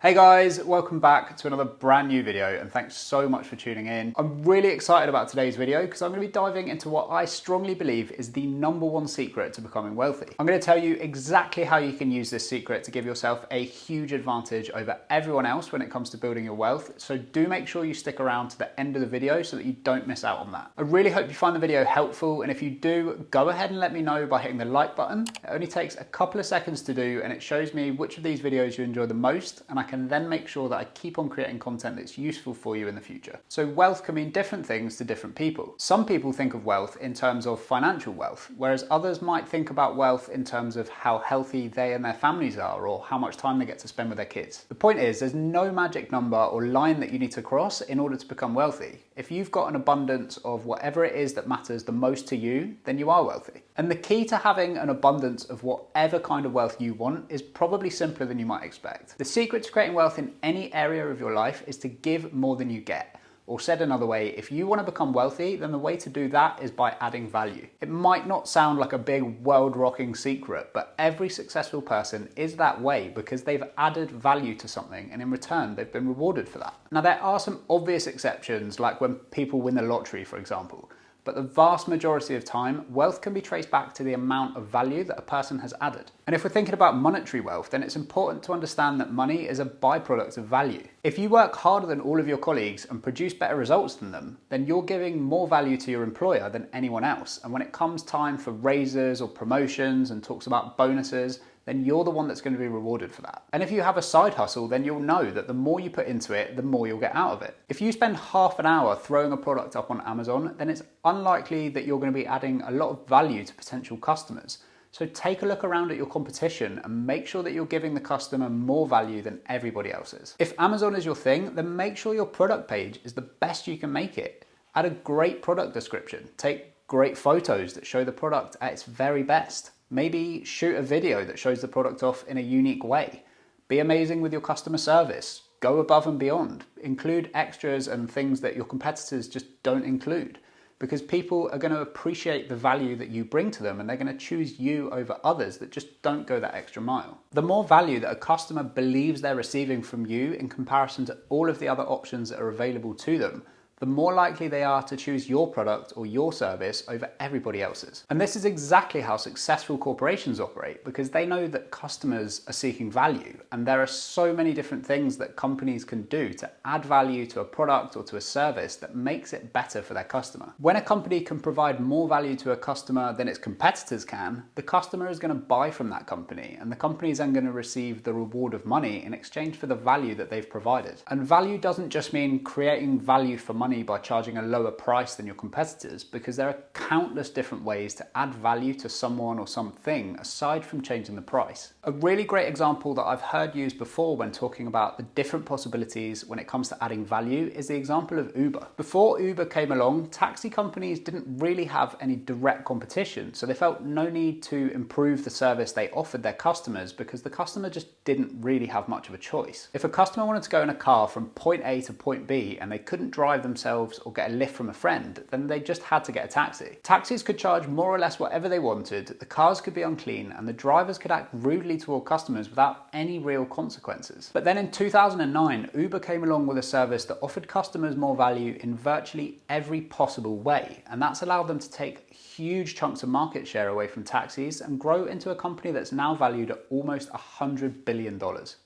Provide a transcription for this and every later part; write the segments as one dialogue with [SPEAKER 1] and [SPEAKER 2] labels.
[SPEAKER 1] Hey guys, welcome back to another brand new video and thanks so much for tuning in. I'm really excited about today's video because I'm going to be diving into what I strongly believe is the #1 secret to becoming wealthy. I'm going to tell you exactly how you can use this secret to give yourself a huge advantage over everyone else when it comes to building your wealth, so do make sure you stick around to the end of the video so that you don't miss out on that. I really hope you find the video helpful, and if you do, go ahead and let me know by hitting the like button. It only takes a couple of seconds to do and it shows me which of these videos you enjoy the most, and I can then make sure that I keep on creating content that's useful for you in the future. So wealth can mean different things to different people. Some people think of wealth in terms of financial wealth, whereas others might think about wealth in terms of how healthy they and their families are, or how much time they get to spend with their kids. The point is, there's no magic number or line that you need to cross in order to become wealthy. If you've got an abundance of whatever it is that matters the most to you, then you are wealthy. And the key to having an abundance of whatever kind of wealth you want is probably simpler than you might expect. The secret to creating wealth in any area of your life is to give more than you get. Or said another way, if you want to become wealthy, then the way to do that is by adding value. It might not sound like a big world-rocking secret, but every successful person is that way because they've added value to something and in return they've been rewarded for that. Now there are some obvious exceptions, like when people win the lottery, for example. But the vast majority of time, wealth can be traced back to the amount of value that a person has added. And if we're thinking about monetary wealth, then it's important to understand that money is a byproduct of value. If you work harder than all of your colleagues and produce better results than them, then you're giving more value to your employer than anyone else. And when it comes time for raises or promotions and talks about bonuses, then you're the one that's going to be rewarded for that. And if you have a side hustle, then you'll know that the more you put into it, the more you'll get out of it. If you spend half an hour throwing a product up on Amazon, then it's unlikely that you're going to be adding a lot of value to potential customers. So take a look around at your competition and make sure that you're giving the customer more value than everybody else is. If Amazon is your thing, then make sure your product page is the best you can make it. Add a great product description. Take great photos that show the product at its very best. Maybe shoot a video that shows the product off in a unique way. Be amazing with your customer service. Go above and beyond. Include extras and things that your competitors just don't include, because people are going to appreciate the value that you bring to them and they're going to choose you over others that just don't go that extra mile. The more value that a customer believes they're receiving from you in comparison to all of the other options that are available to them, the more likely they are to choose your product or your service over everybody else's. And this is exactly how successful corporations operate, because they know that customers are seeking value, and there are so many different things that companies can do to add value to a product or to a service that makes it better for their customer. When a company can provide more value to a customer than its competitors can, the customer is going to buy from that company, and the company is then going to receive the reward of money in exchange for the value that they've provided. And value doesn't just mean creating value for money by charging a lower price than your competitors, because there are countless different ways to add value to someone or something aside from changing the price. A really great example that I've heard used before when talking about the different possibilities when it comes to adding value is the example of Uber. Before Uber came along, taxi companies didn't really have any direct competition, so they felt no need to improve the service they offered their customers because the customer just didn't really have much of a choice. If a customer wanted to go in a car from point A to point B and they couldn't drive themselves or get a lift from a friend, then they just had to get a taxi. Taxis could charge more or less whatever they wanted, the cars could be unclean, and the drivers could act rudely toward customers without any real consequences. But then in 2009, Uber came along with a service that offered customers more value in virtually every possible way, and that's allowed them to take huge chunks of market share away from taxis and grow into a company that's now valued at almost $100 billion.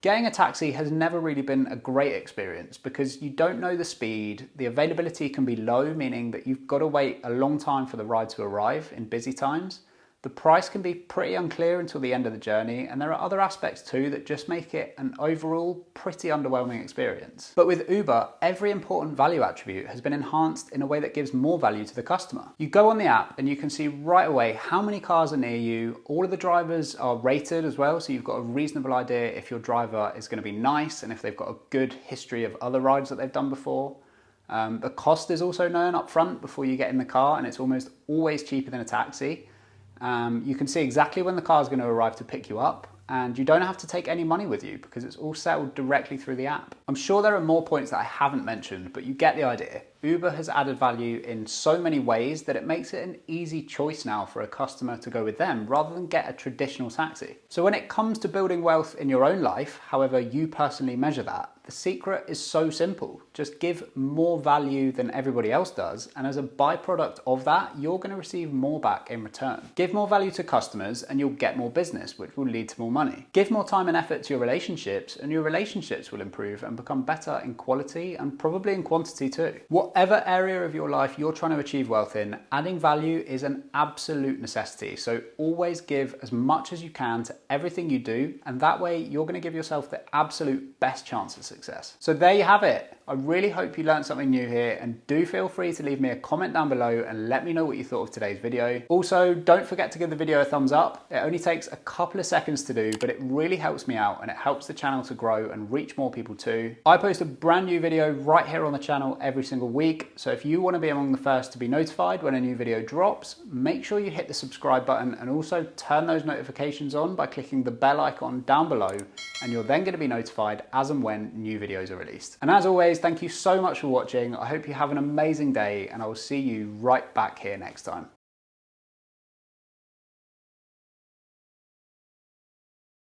[SPEAKER 1] Getting a taxi has never really been a great experience because you don't know the speed, the availability can be low, meaning that you've got to wait a long time for the ride to arrive in busy times. The price can be pretty unclear until the end of the journey, and there are other aspects too that just make it an overall pretty underwhelming experience. But with Uber, every important value attribute has been enhanced in a way that gives more value to the customer. You go on the app and you can see right away how many cars are near you. All of the drivers are rated as well, so you've got a reasonable idea if your driver is going to be nice and if they've got a good history of other rides that they've done before. The cost is also known up front before you get in the car, and it's almost always cheaper than a taxi. You can see exactly when the car is going to arrive to pick you up, and you don't have to take any money with you because it's all settled directly through the app. I'm sure there are more points that I haven't mentioned, but you get the idea. Uber has added value in so many ways that it makes it an easy choice now for a customer to go with them rather than get a traditional taxi. So when it comes to building wealth in your own life, however you personally measure that, the secret is so simple. Just give more value than everybody else does, and as a byproduct of that, you're going to receive more back in return. Give more value to customers and you'll get more business, which will lead to more money. Give more time and effort to your relationships and your relationships will improve and become better in quality and probably in quantity too. Whatever area of your life you're trying to achieve wealth in, adding value is an absolute necessity. So always give as much as you can to everything you do, and that way you're going to give yourself the absolute best chance of success. So there you have it. I really hope you learned something new here, and do feel free to leave me a comment down below and let me know what you thought of today's video. Also, don't forget to give the video a thumbs up. It only takes a couple of seconds to do, but it really helps me out and it helps the channel to grow and reach more people too. I post a brand new video right here on the channel every single week, so if you want to be among the first to be notified when a new video drops, make sure you hit the subscribe button and also turn those notifications on by clicking the bell icon down below, and you're then going to be notified as and when new videos are released. And as always, thank you so much for watching. I hope you have an amazing day, and I will see you right back here next time.